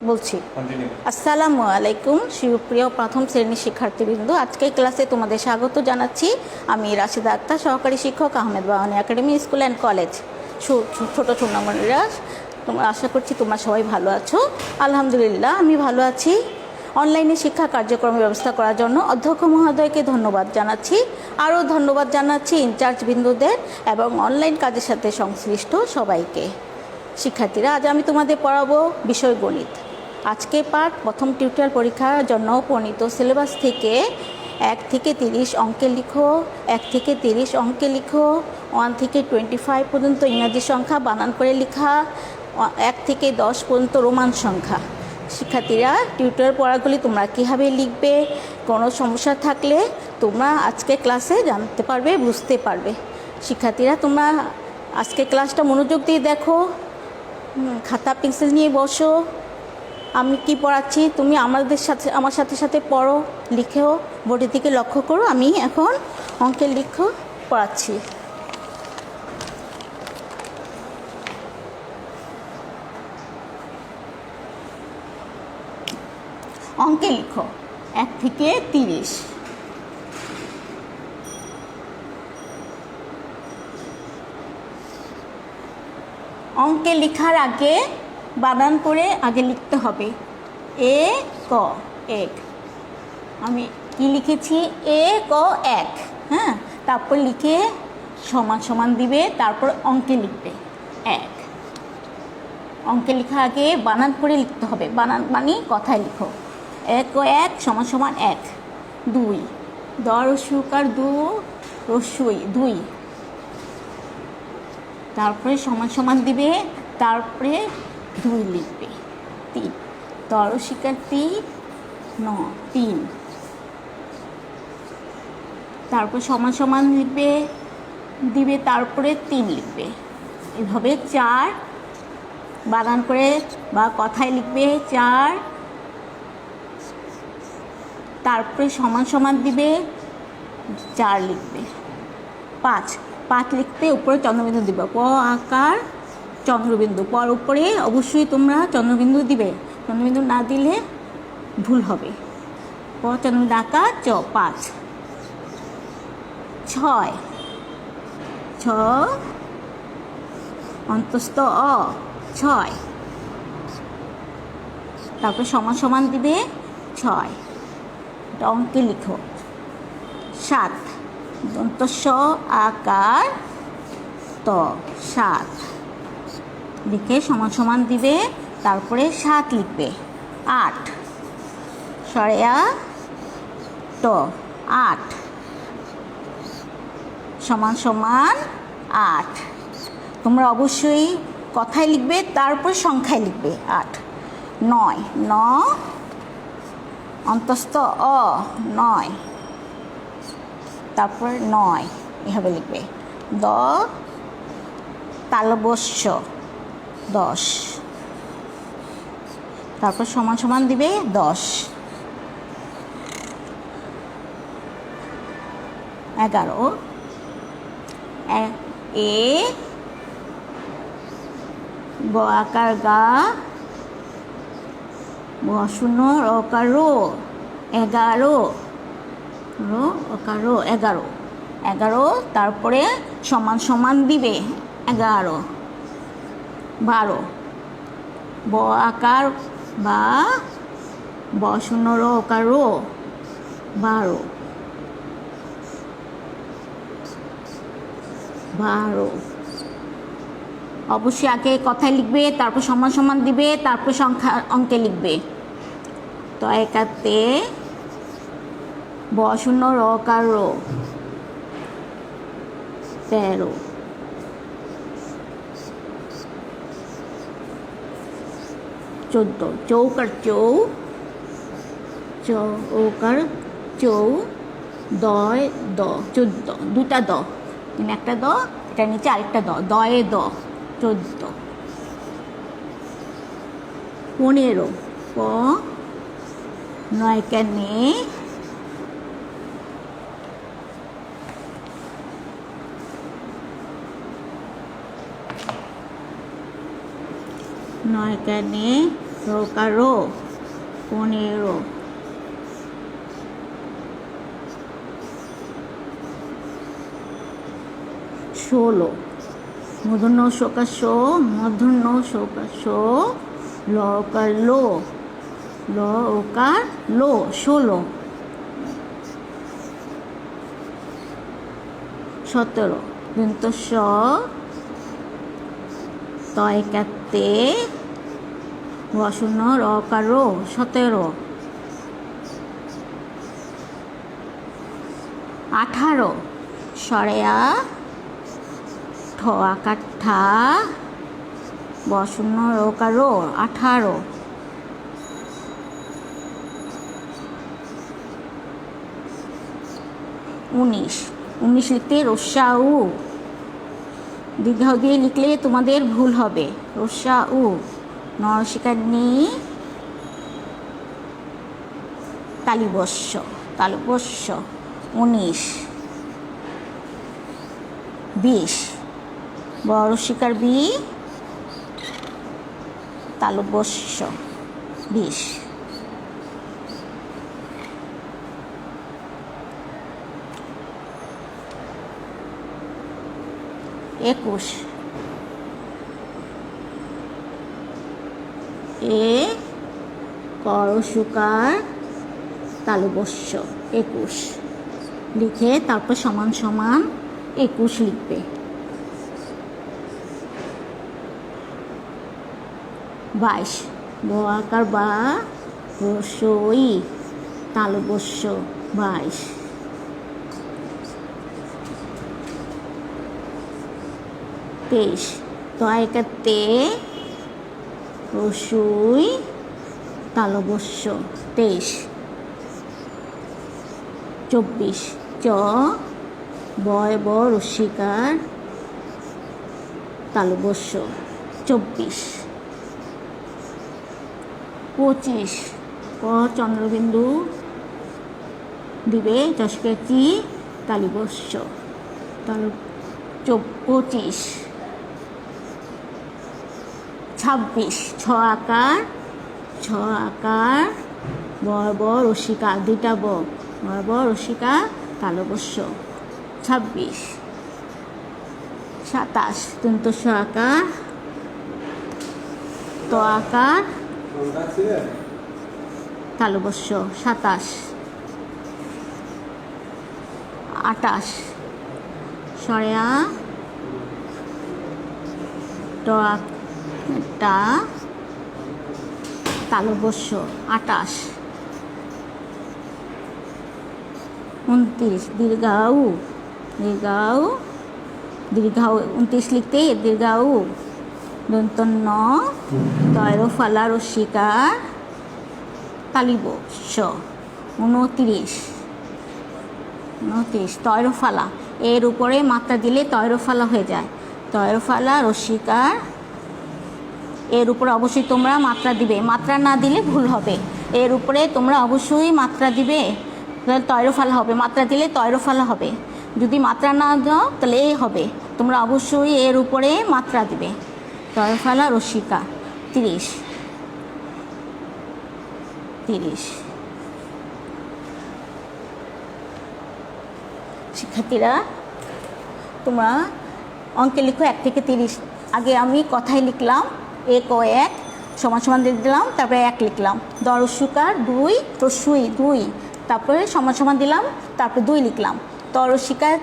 বলছি। আসসালামু আলাইকুম সুপ্রিয় প্রথম শ্রেণীর শিক্ষার্থীবৃন্দ, আজকের ক্লাসে তোমাদের স্বাগত জানাচ্ছি। আমি রাশিদা আক্তার, সহকারী শিক্ষক, Ahmed Bawani academy school and college. ছোটো টুর্নামেন্টরা, তোমরা আশা করছি তোমরা সবাই ভালো আছো। আলহামদুলিল্লাহ আমি ভালো আছি। অনলাইনে শিক্ষা কার্যক্রমের ব্যবস্থা করার জন্য অধ্যক্ষ মহোদয়কে ধন্যবাদ জানাচ্ছি। আরও ধন্যবাদ জানাচ্ছি ইনচার্জ বিন্দুদের এবং অনলাইন কাজের সাথে সংশ্লিষ্ট সবাইকে। শিক্ষার্থীরা, আজ আমি তোমাদের পড়াবো বিষয় গণিত। আজকে পাঠ প্রথম টিউটোরিয়াল পরীক্ষার জন্য প্রণীত সিলেবাস থেকে 1 থেকে 30 অঙ্কে লিখো, 1 থেকে 30 অঙ্কে লিখো, 1 থেকে 25 পর্যন্ত ইংরাজি সংখ্যা বানান করে লেখা, 1 থেকে 10 পর্যন্ত রোমান সংখ্যা। শিক্ষার্থীরা, টিউটোরিয়াল পড়াগুলি তোমরা কীভাবে লিখবে, কোনো সমস্যা থাকলে তোমরা আজকে ক্লাসে জানতে পারবে, বুঝতে পারবে। শিক্ষার্থীরা, তোমরা আজকে ক্লাসটা মনোযোগ দিয়ে দেখো, খাতা পেন্সিল নিয়ে বসো। আমি কি পড়াচ্ছি তুমি আমার সাথে সাথে পড়ো, লিখেও বোর্ডের দিকে লক্ষ্য করো। আমি এখন অঙ্কের লিখো পড়াচ্ছি। অঙ্কে লিখো 1 থেকে 30। অঙ্কে লেখার আগে বানান করে আগে লিখতে হবে। এ ক এক, আমি কি লিখেছি? এ ক এক। হ্যাঁ, তারপর লিখে সমান সমান দিবে, তারপর অঙ্কে লিখবে 1। অঙ্কে লেখা আগে বানান করে লিখতে হবে। বানান মানে কথায় লিখো। 1 ও 1 সমান সমান 1। 2 দ রস্যকার দু রস্যই 2, তারপরে সমান সমান দিবে, তারপরে 2 লিখবে। 3 তর শিকার 3, তারপর সমান সমান দিবে, তারপরে 3 লিখবে। এভাবে 4 বানান করে বা কথায় লিখবে 4, তারপরে সমান সমান দিবে, 4 লিখবে। 5 লিখতে উপরে চন্দ্রবিন্দু দিবে। প আকার চন্দ্রবিন্দু, পর উপরে অবশ্যই তোমরা চন্দ্রবিন্দু দিবে। চন্দ্রবিন্দু না দিলে ভুল হবে। প চন্দ্রবিন্দু আকার 5। 6 অন্তস্থ অ 6, তারপর সমান সমান দিবে 6। এটা অঙ্কে লিখো। 7 দন্তস্ব আকার ত 7 লিখে সমান সমান দিবে, তারপরে 7 লিখবে। 8 সরেয়া ট 8 সমান সমান 8। তোমরা অবশ্যই কথায় লিখবে, তারপর সংখ্যায় লিখবে 8। 9 অন্তস্থ অ 9, তারপর 9 এভাবে লিখবে। তালবস্য 10, তারপর সমান সমান দিবে 10। 11 এ গ আকার গা গ শূন্য রকার রো 11 রো ওকার রো 11, তারপরে সমান সমান দিবে 11। 12 ব আকার বা ব শূন্য রো ওকার রো 12। অবশ্যই আগে কথায় লিখবে, তারপর সমান সমান দিবে, তারপর সংখ্যা অঙ্কে লিখবে। তো একাতে ব শূন্য রকার রো 13। 14 চৌকার চৌ চৌকার চৌ দয় দ 14, দুটা দ, একটা দ, এটা নিচে আরেকটা দ, দয়ে দ 14। 15 প 9 কানে 9 কানে রকারো 15, 16, মূর্ধন্য সকার শো, মূর্ধন্য সকার শো, লকার লো, ল ওকার লো 16, 17, দন্ত স, তয়কাতে বসন্ন রকারো 17, 18, সরেয়া ঠ আকার ঠা বসন্ন রকারো 18, 19, 19 লিখতে রস্যা উ, দীর্ঘ দিয়ে লিখলে তোমাদের ভুল হবে। রস্যা উ, নরসিকার নি, তালিবস্য, তালবস্য 19, 20, বড় শিকার বি, তালবস্য 20, 21, এ করসুকার তালবস্য 21 লিখে তারপর সমান সমান 21 লিখবে। 22, ব আকার বা রসই তালবস্য 22, 23, তয়কাতে রসুই তালবস্য 23, 24, চ বয় ব রসিকার তালবস্য 24, 25, ক চন্দ্রবিন্দু দিবে চস্কেচি তালিবস্য 25, 26, ছ আকার বয় ব রসিকা দুইটা ব, বয় ব রসিকা তালবস্য 26, 27, দন্তস্ব আকার ত আকার তালবস্য 27, 28, সরেয়া ট টা তালবস্য 28, 29, দীর্ঘাউ 29 লিখতে দীর্ঘাউ দন্তন্য তয়রফালা রসিকার তালিবস্য 29, তয়রফালা এর উপরে মাত্রা দিলে তয়রফালা হয়ে যায়। তয়রফালা রসিকার এর উপরে অবশ্যই তোমরা মাত্রা দিবে, মাত্রা না দিলে ভুল হবে। এর উপরে তোমরা অবশ্যই মাত্রা দিবে, তাহলে তয়রফালা হবে। মাত্রা দিলে তয়রফালা হবে, যদি মাত্রা না দাও তাহলে এ হবে। তোমরা অবশ্যই এর উপরে মাত্রা দিবে। তয়রফালা রসিকা 30, শিক্ষার্থীরা তোমরা অঙ্কে লিখো 1 থেকে 30। আগে আমি কথায় লিখলাম 1 ও 1 সমান সমান দিয়ে দিলাম, তারপরে 1 লিখলাম। দরস্যকার 2 রস্যই 2, তারপরে সমান সমান দিলাম, তারপরে 2 লিখলাম। তরস্যিকার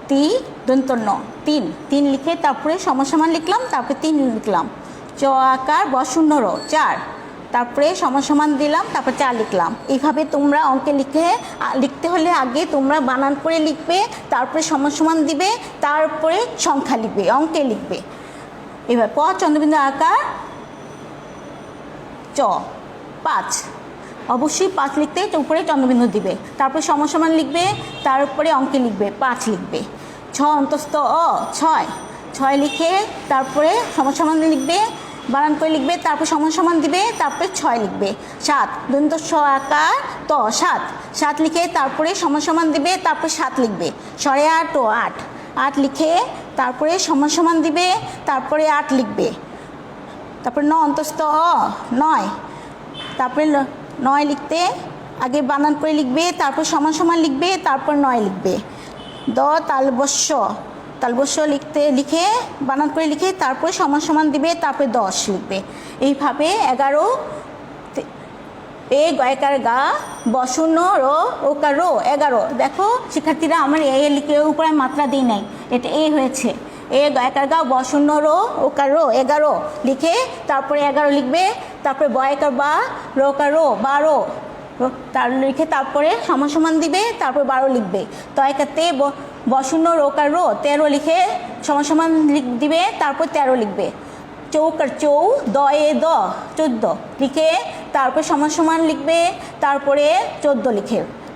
তি দন্তন্য 3 লিখে তারপরে সমান সমান লিখলাম, তারপরে 3 লিখলাম। চ আকার বশূন্য র 4, তারপরে সমান সমান দিলাম, তারপর 4 লিখলাম। এইভাবে তোমরা অঙ্কে লিখতে হলে আগে তোমরা বানান করে লিখবে, তারপরে সমান সমান দিবে, তারপরে সংখ্যা লিখবে, অঙ্কে লিখবে। এবার প চন্দ্রবিন্দু আকার চ 5, অবশ্যই 5 লিখতে উপরে চন্দ্রবিন্দু দিবে, তারপরে সমান সমান লিখবে, তারপরে অঙ্কে লিখবে 5 লিখবে। ছ অন্তস্থ অ 6 লিখে তারপরে সমান সমান লিখবে, বানান করে লিখবে, তারপর সমান সমান দিবে, তারপরে 6 লিখবে। 7 দন্ত স আকার ত 7 লিখে তারপরে সমান সমান দিবে, তারপরে 7 লিখবে। সরে 8 ও 8 লিখে তারপরে সমান সমান দিবে, তারপরে 8 লিখবে। তারপরে ন অন্তস্থ অ, নয়। তারপরে নয় লিখতে আগে বানান করে লিখবে, তারপর সমান সমান লিখবে, তারপর নয় লিখবে। দ তালবস্য, তালবস্য লিখে বানান করে লিখে তারপরে সমান সমান দিবে, তারপরে 10 লিখবে। এইভাবে 11 এ গয়কার গা বসুন র ওকার রো 11। দেখো শিক্ষার্থীরা, আমার এ লিখে উপরে মাত্রা দিই নাই, এটা এ হয়েছে। এ গয়কার গা বসুন রো ওকার রো 11 লিখে তারপরে 11 লিখবে। তারপরে বয়কার বা রোকার রো 12 তার লিখে তারপরে সমান সমান দিবে, তারপর 12 লিখবে। তয়কাতে বসুন রোকার রো 13 লিখে সমান সমান দিবে, তারপর 13 লিখবে। চৌকার চৌ দয়ে দ 14 লিখে তারপর সমান সমান লিখবে, তারপরে 14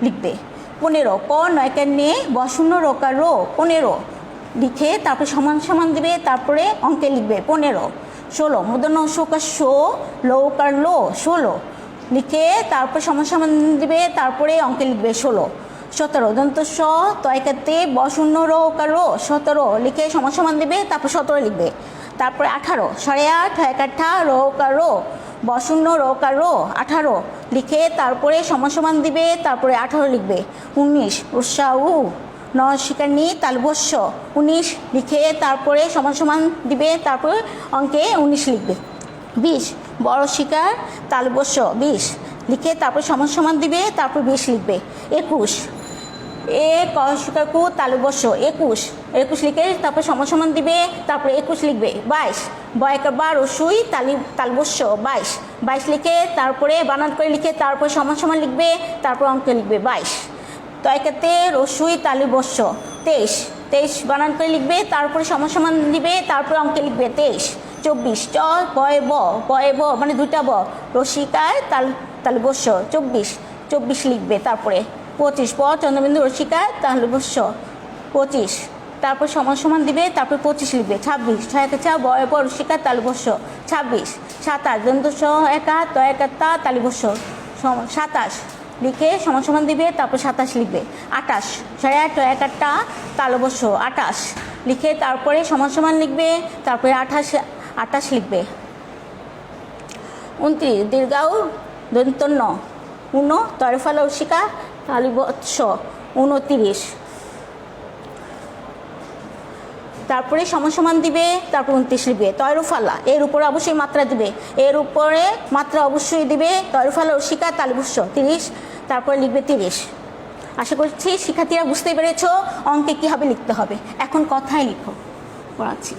লিখবে। 15 ক নয়কার নে বসুন রোকার রো 15 লিখে তারপরে সমান সমান দিবে, তারপরে অঙ্কে লিখবে 15। 16 মূর্ধন্য শোকার শো লৌকার লো 16 লিখে তারপর সমান সমান দিবে, তারপরে অঙ্কে লিখবে 16। 17 দন্ত স তয়কাতে বসুন রোকার রো 17 লিখে সমান সমান দিবে, তারপর 17 লিখবে। তারপরে 18 সাড়ে 8 হয়কাঠা রোকার রো বসুন রোকার রো 18 লিখে তারপরে সমান সমান দিবে, তারপরে 18 লিখবে। 19 উৎসাহ নশিকানি তালবস্য 19 লিখে তারপরে সমান সমান দিবে, তারপরে অঙ্কে 19 লিখবে। 20 বড় শিকার তালবস্য 20 লিখে তারপরে সমান সমান দিবে, তারপর 20 লিখবে। 21 এ কশিকাকু তালবস্য 21 লিখে তারপর সমান সমান দিবে, তারপরে 21 লিখবে। 22 বয়কার বা রসুই তালবস্য 22 লিখে তারপরে বানান করে লিখে তারপর সমান সমান লিখবে, তারপর অঙ্কে লিখবে 22। তয়কাতে রসুই তালবস্য 23 বানান করে লিখবে, তারপরে সমান সমান দিবে, তারপরে অঙ্কে লিখবে 23। 24 চ বয় ব মানে দুইটা ব রসিকায় তালবস্য 24 লিখবে। তারপরে 25 প চন্দ্রবিন্দু রসিকায় তালবস্য 25 তারপর সমান সমান দিবে, তারপর 25 লিখবে। 26 ছয়কা বয় ব রসিকায় তালবস্য 26। 27 দন্ত স একা তয়কাতা তালবস্য 27 লিখে সমান সমান দিবে, তারপর 27 লিখবে। 28 সাড়ে 8 একাটা তালবস্য 28 লিখে তারপরে সমান সমান লিখবে, তারপরে 28 লিখবে। 29 দীর্ঘাউ দন্তন্য তয়ফালা রসিকা তালবস্য 29 তারপরে সমান সমান দিবে, তারপর 29 লিখবে। তয়রফালা এর উপরে অবশ্যই মাত্রা দিবে, এর উপরে মাত্রা অবশ্যই দিবে। তয়রফালা রসিকা তালবস্য 30 তারপরে লিখবে 30। আশা করছি শিক্ষার্থীরা বুঝতে পেরেছ অঙ্কে কীভাবে লিখতে হবে। এখন কথায় লিখো, পড়াচ্ছি।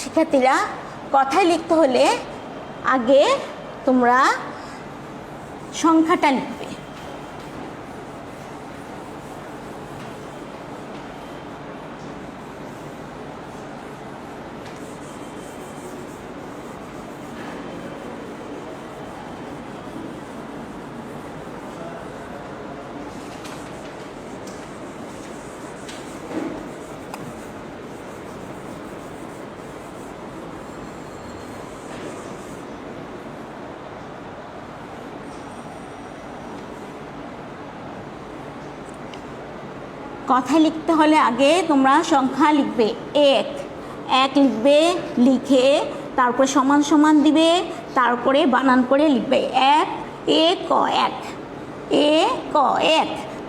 শিক্ষার্থীরা, কথায় লিখতে হলে আগে তোমরা সংখ্যাটা লিখবে। কথায় লিখতে হলে আগে তোমরা সংখ্যা লিখবে। এক লিখবে, লিখে তারপরে সমান সমান দিবে, তারপরে বানান করে লিখবে। এক।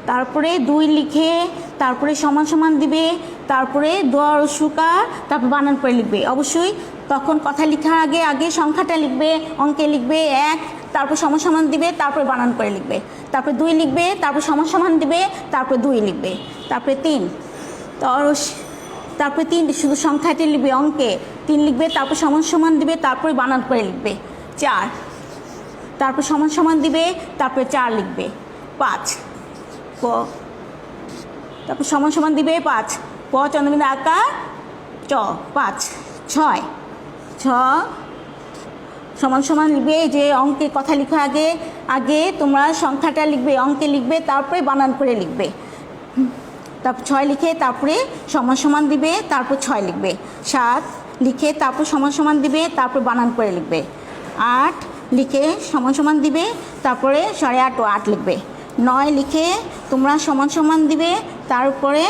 তারপরে 2 লিখে তারপরে সমান সমান দিবে, তারপরে দোয়া রসুকার, তারপর বানান করে লিখবে। অবশ্যই তখন কথা লেখার আগে সংখ্যাটা লিখবে, অঙ্কে লিখবে 1, তারপর সমান সমান দিবে, তারপর বানান করে লিখবে। তারপর 2 লিখবে, তারপর সমান সমান দিবে, তারপর 2 লিখবে। তারপরে 3, তারপরে 3 শুধু সংখ্যাটি লিখবে, অঙ্কে 3 লিখবে, তারপর সমান সমান দিবে, তারপরে বানান করে লিখবে। 4, তারপর সমান সমান দিবে, তারপরে 4 লিখবে। 5, তারপর সমান সমান দিবে 5, প চন্দ্রবিন্দু আকার চ 5। 6 সমান সমান লিখবে। যে অঙ্কে কথা লেখার আগে তোমরা সংখ্যাটা লিখবে, অঙ্কে লিখবে, তারপরে বানান করে লিখবে। তারপর 6 লিখে তারপরে সমান সমান দিবে, তারপর 6 লিখবে। 7 লিখে তারপর সমান সমান দিবে, তারপর বানান করে লিখবে। 8 লিখে সমান সমান দিবে, তারপরে 8.5 ও 8 লিখবে। 9 লিখে তোমরা সমান সমান দিবে, তারপরে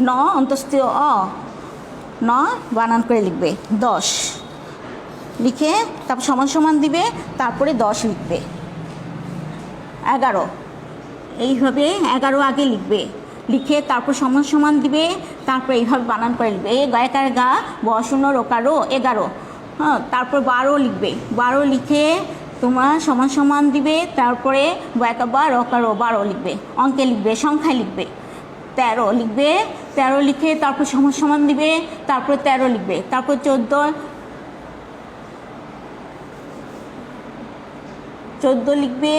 9 অন্তস্থ অ 9 বানান করে লিখবে। 10 লিখে তারপর সমান সমান দিবে, তারপরে 10 লিখবে। 11 এইভাবে 11 আগে লিখবে, লিখে তারপর সমান সমান দিবে, তারপর এইভাবে বানান করে লিখবে। গায়কার গা বসুন রোকারো 11। হ্যাঁ, তারপর 12 লিখবে। 12 লিখে তোমরা সমান সমান দিবে, তারপরে গায়কা রোকারো 12 লিখবে। অঙ্কে লিখবে, সংখ্যায় লিখবে। 13 লিখবে। 13 লিখে তারপর সমান সমান দিবে, তারপরে 13 লিখবে। তারপর 14 লিখবে,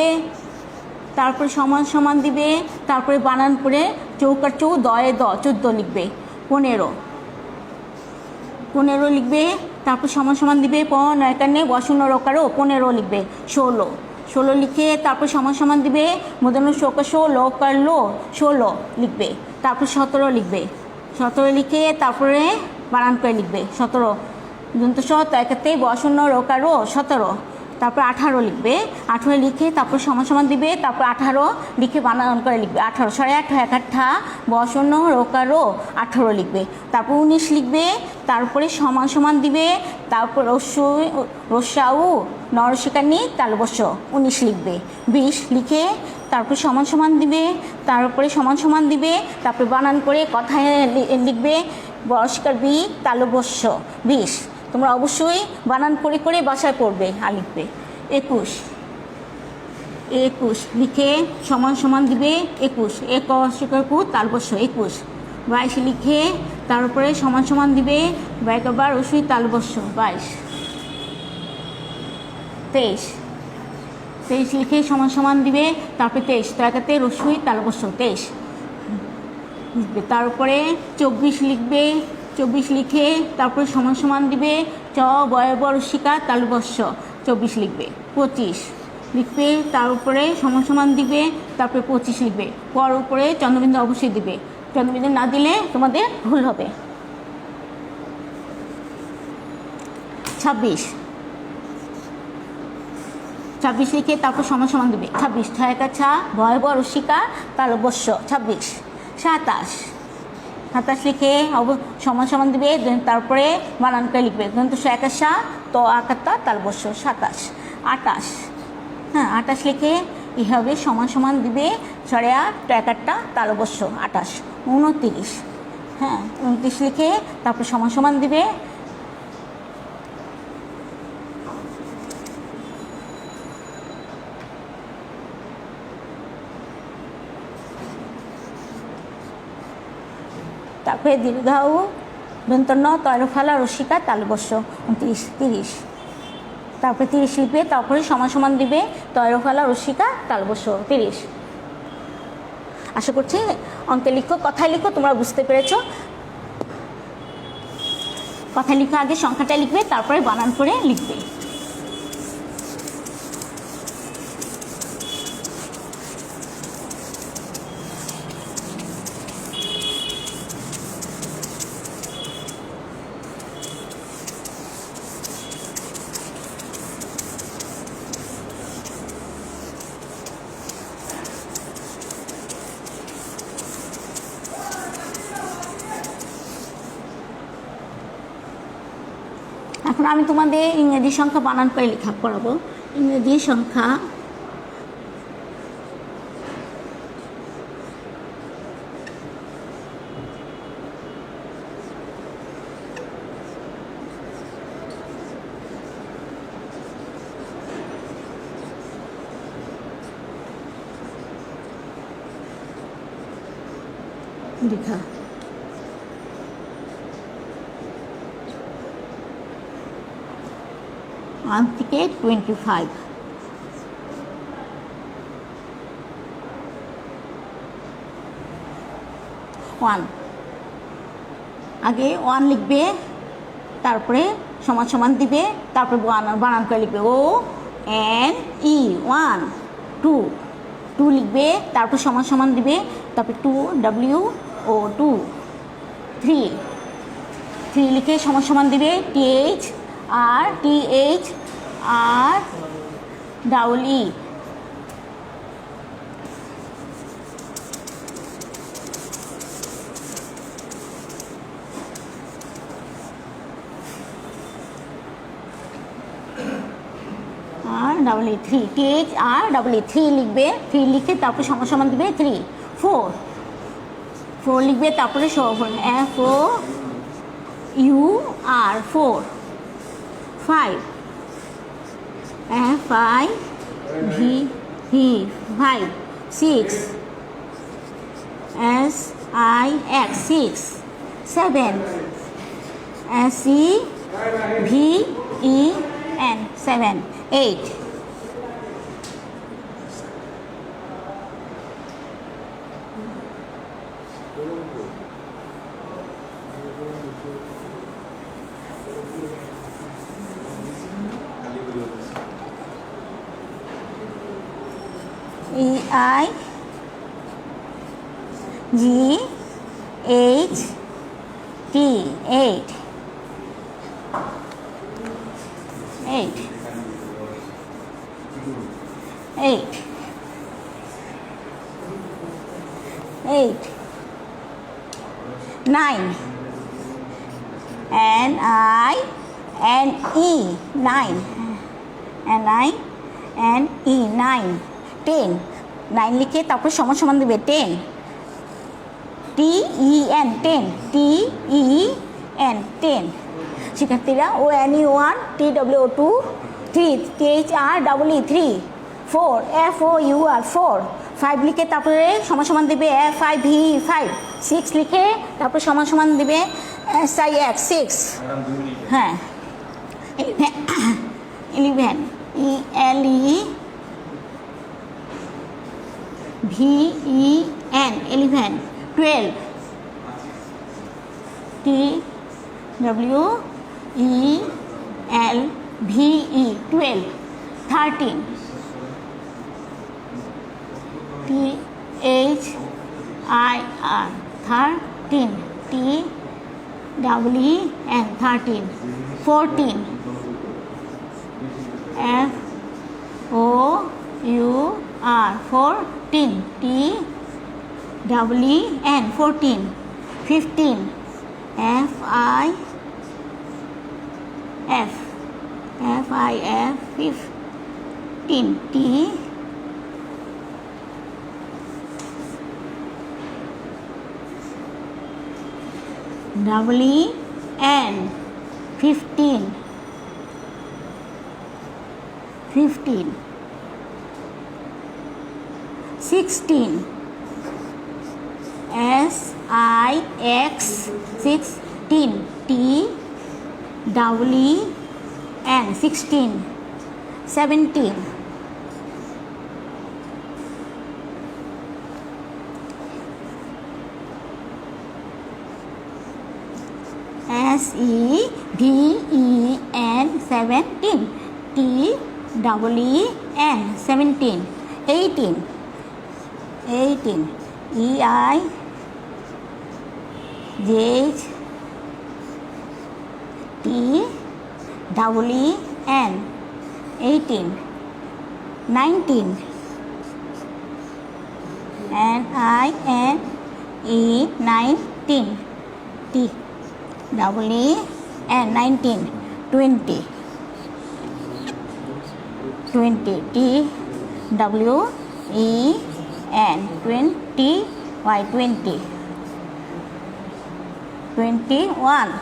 তারপরে সমান সমান দিবে, তারপরে বানান করে চৌকার চৌ দয়ে 14 লিখবে। 15 লিখবে, তারপর সমান সমান দিবে, 9 বসুন রোকারো 15 লিখবে। 16 লিখে তারপর সমান সমান দিবে, মদন শোকাশো লোকার লো 16 লিখবে। তারপর 17 লিখবে। 17 লিখে তারপরে বানান করে লিখবে। 17 একাতে বসুন রোকারো 17। তারপর 18 লিখবে। 18 লিখে তারপর সমান সমান দিবে, তারপর 18 লিখে বানান করে লিখবে। 18 8.5 একাঠা বসন রোকারো 18 লিখবে। তারপর 19 লিখবে, তারপরে সমান সমান দিবে, তারপর রস্যাউ নরসিকানি তালবস্য 19 লিখবে। 20 লিখে তারপর সমান সমান দিবে, তারপরে সমান সমান দিবে, তারপরে বানান করে কথায় লিখবে বরস্কার বি তালবস্য 20। তোমরা অবশ্যই বানান করে করে বাসায় পড়বে আর লিখবে। 21 লিখে সমান সমান দিবে, 21 একু তালবস্য 21। 22 লিখে তারপরে সমান সমান দিবে, বাইকবার রসুই তালবস্য 22। 23 লিখে সমান সমান দিবে, তারপরে 23 একাতে রসুই তালবস্য 23 লিখবে। তারপরে 24 লিখবে। 24 লিখে তারপরে সমান সমান দিবে, বয়বরসিকা তালবস্য 24 লিখবে। 25 লিখবে, তার উপরে সমান সমান দিবে, তারপরে 25 লিখবে। পর উপরে চন্দ্রবিন্দু অবশ্যই দিবে, চন্দ্রবিন্দু না দিলে তোমাদের ভুল হবে। 26 লিখে তারপর সমান সমান দিবে। 26 ছা বয়বরসিকা তালবস্য 26। 27 লিখে সমান সমান দিবে, তারপরে বানান করে লিখবে। কিন্তু 21 তো আকাত্তা তালবস্য 27। 28 হ্যাঁ 28 লিখে এইভাবে সমান সমান দিবে, 8.5 একাট্টা তালবস্য 28। 29 হ্যাঁ 29 লিখে তারপর সমান সমান দিবে, তারপরে দীর্ঘাউ দন্তন্য তৈরফালা রসিকা তালবস্য 29। 30 তারপরে 30 লিখবে, তারপরে সমান সমান দিবে, তৈরফালা রসিকা তালবস্য 30। আশা করছি অঙ্কে লিখো, কথায় লিখো, তোমরা বুঝতে পেরেছো। কথায় লিখো, আগে সংখ্যাটা লিখবে, তারপরে বানান করে লিখবে। এখন আমি তোমাদের ইংরেজি সংখ্যা বানান করে লেখা করাবো। ইংরেজি সংখ্যা লেখা। 1 থেকে 25। 1 আগে 1 লিখবে, তারপরে সমান সমান দিবে, তারপরে বানান করে লিখবে ও এন ই 1। 2 লিখবে, তারপর সমান সমান দিবে, তারপরে 2 W ও টু, 3 3 লিখে সমান সমান দিবে TH আর TH আর ডাবল ই, আর ডাবল ই 3 TH আর ডাবল ই 3 লিখবে, 3 লিখে তারপর সমান সমান দিবে 3 4 4 লিখবে তারপরে FO UR 4 5 FI V 5 6 SIX 6 7 SEVEN 7 8 EI GH T 8 8 8 8 9 NINE 9 NINE 9 10 9 লিখে তারপর সমান সমান দিবে 10 TEN 10 TEN 10 শিক্ষার্থীরা ONE 1 TWO 2 3 THR double E 3 4 FOUR 4 5 লিখে তারপরে সমান সমান দিবে FIV 5 6 লিখে তারপর সমান সমান দিবে SIX 6 হ্যাঁ 11 ELE VEN 11 12 TWELVE 12 13 THIR 13 TEEN 13 14 FOUR 14 TEEN 14 15 FIF 15 T EEN 15 16 SIX 16 TEEN 16 17 SEVEN 17 TEEN 17 18 EIJH TEEN 18 19 NINE 19 TEEN 19 20 20 TWEN 20 Y 20 21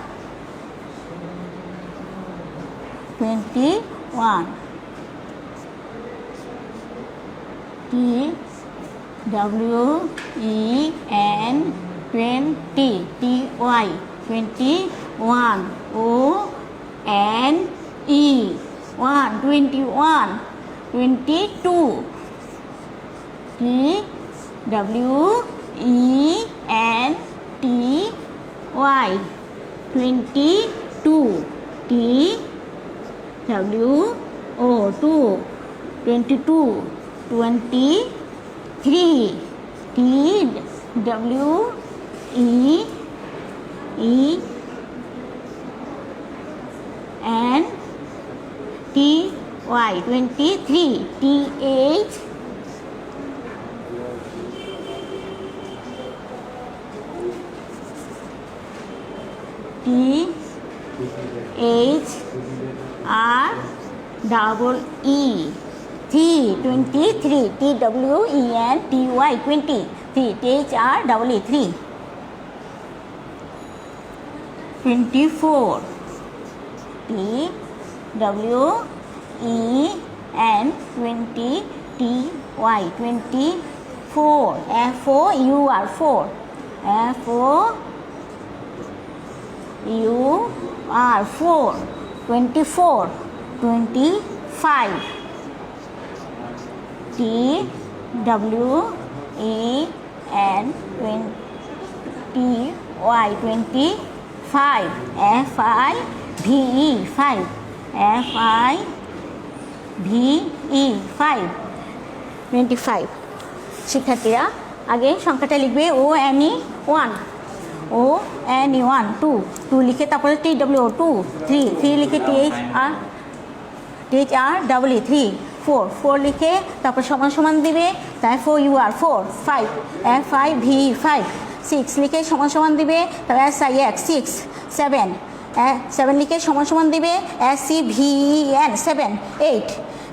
21 TWEN 20 TY 21 ONE 1 21 22 TWENTY 22 TWO 22 23 TWO E N T Y 23 T H T H R double E 23 T W E N T Y 20 T H R double E 3 24 T W E N 20 T Y 24 F O U R 4 F O U R 4 24 25 T W E N 20 Y 25 F I V E 5 F I V E 5 25 শিক্ষার্থীরা আগে সংখ্যাটা লিখবে ও N E 1 ও N E 1 2 লিখে তারপরে T W 2 3 লিখে টি H আর double E 3 4 লিখে তারপর সমান সমান দিবে তাই 4 U R 4 5 F I V 5 6 লিখে সমান সমান দিবে তারপর এস আই এক্স 6 7 লিখে সমান সমান দিবে এস সি ভি এন 7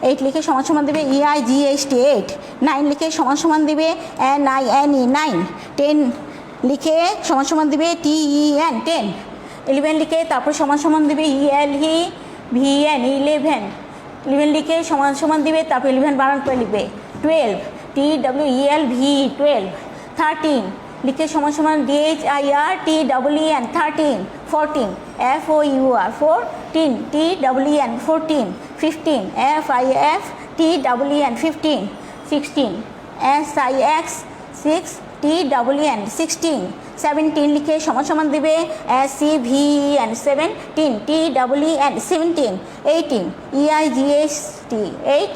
8 লিখে সমান সমান দিবে ই আই জি এইচ টি 8 9 লিখে সমান সমান দিবে এন আই এন ই 9 10 লিখে সমান সমান দিবে টি ই এন 10 11 লিখে তারপর সমান সমান দিবে ই এল ই ভি এন 11 লিখে সমান সমান দিবে তারপর 11 বানান করে লিখবে 12 টি ডাব্লিউ ই এল ভি 12 13 লিখে সমান সমান D H I R T W N 13 14 F O U R 14 T W N 14 15 F I F T W N 15 16 S I X 6 T W N 16 17 লিখে সমান সমান দিবে S C V N 17 T W N 17 18 E I G H T 8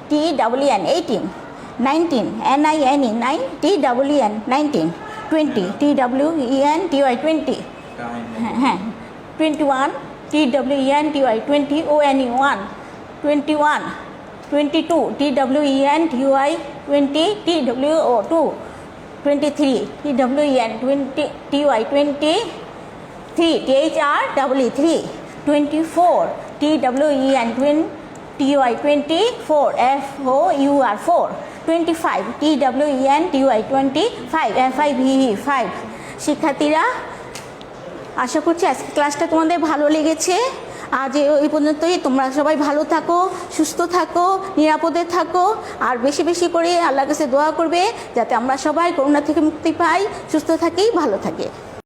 T W N 18 19 N I N E 9 T W N 19 20 T W E N T Y 20 হ্যাঁ 21 T W E N T Y 20 O N E 1 21 22 T W E N T Y 20 T W O 2 23 T W E N 20 T Y 23 T H R W E 3 24 T W E N 20 T Y 24 F O U R 4 25 T W E N T Y 25 F I V 5 শিক্ষার্থীরা আশা করছি আজকে ক্লাসটা তোমাদের ভালো লেগেছে আজ এই পর্যন্তই তোমরা সবাই ভালো থাকো সুস্থ থাকো নিরাপদে থাকো আর বেশি বেশি করে আল্লাহর কাছে দোয়া করবে যাতে আমরা সবাই করোনা থেকে মুক্তি পাই সুস্থ থাকি ভালো থাকি